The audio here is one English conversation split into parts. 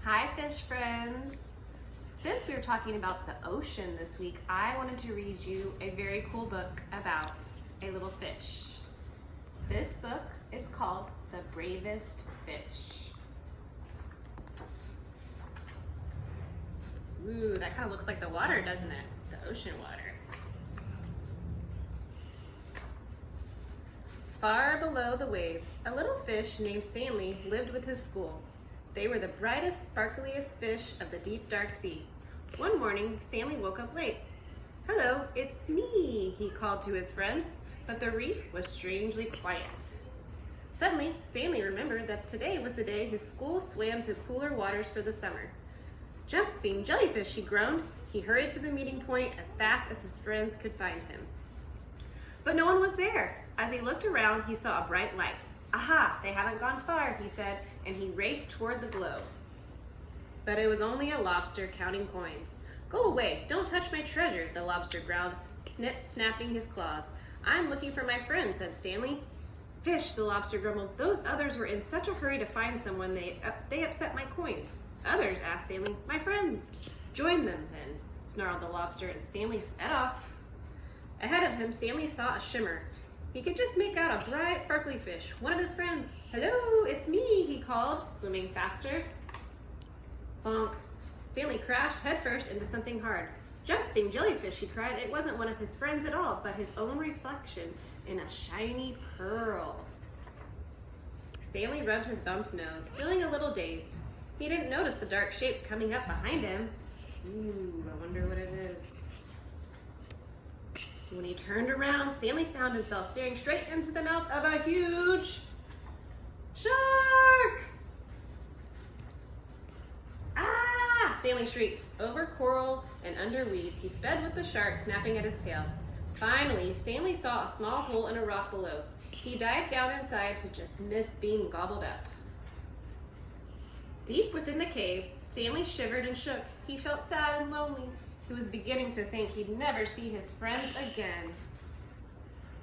Hi fish friends! Since we were talking about the ocean this week, I wanted to read you a very cool book about a little fish. This book is called The Bravest Fish. Ooh, that kind of looks like the water, doesn't it? The ocean water. Far below the waves, a little fish named Stanley lived with his school. They were the brightest, sparkliest fish of the deep, dark sea. One morning, Stanley woke up late. "Hello, it's me," he called to his friends, but the reef was strangely quiet. Suddenly, Stanley remembered that today was the day his school swam to cooler waters for the summer. "Jumping jellyfish," he groaned. He hurried to the meeting point as fast as his friends could find him. But no one was there. As he looked around, he saw a bright light. "Aha, they haven't gone far," he said, and he raced toward the glow. But it was only a lobster counting coins. "Go away, don't touch my treasure," the lobster growled, snapping his claws. "I'm looking for my friend," said Stanley. "Fish," the lobster grumbled. "Those others were in such a hurry to find someone, they upset my coins." "Others?" asked Stanley. "My friends." "Join them, then," snarled the lobster, and Stanley sped off. Ahead of him, Stanley saw a shimmer. He could just make out a bright, sparkly fish, one of his friends. "Hello, it's me," he called, swimming faster. Bonk. Stanley crashed headfirst into something hard. "Jumping jellyfish," he cried. It wasn't one of his friends at all, but his own reflection in a shiny pearl. Stanley rubbed his bumped nose, feeling a little dazed. He didn't notice the dark shape coming up behind him. Ooh, I wonder what it is. When he turned around, Stanley found himself staring straight into the mouth of a huge shark! "Ah!" Stanley shrieked. Over coral and under weeds, he sped with the shark snapping at his tail. Finally, Stanley saw a small hole in a rock below. He dived down inside to just miss being gobbled up. Deep within the cave, Stanley shivered and shook. He felt sad and lonely. He was beginning to think he'd never see his friends again.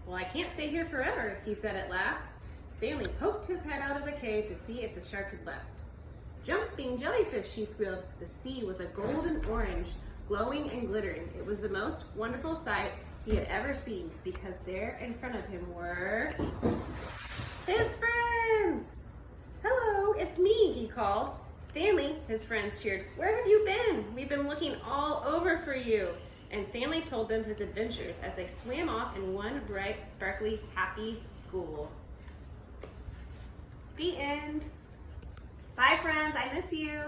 "Well, I can't stay here forever," he said at last. Stanley poked his head out of the cave to see if the shark had left. "Jumping jellyfish," he squealed. The sea was a golden orange, glowing and glittering. It was the most wonderful sight he had ever seen, because there in front of him were his friends. "Hello, it's me," he called. "Stanley," his friends cheered. "Where have you been? We've been looking all over for you." And Stanley told them his adventures as they swam off in one bright, sparkly, happy school. The end. Bye, friends. I miss you.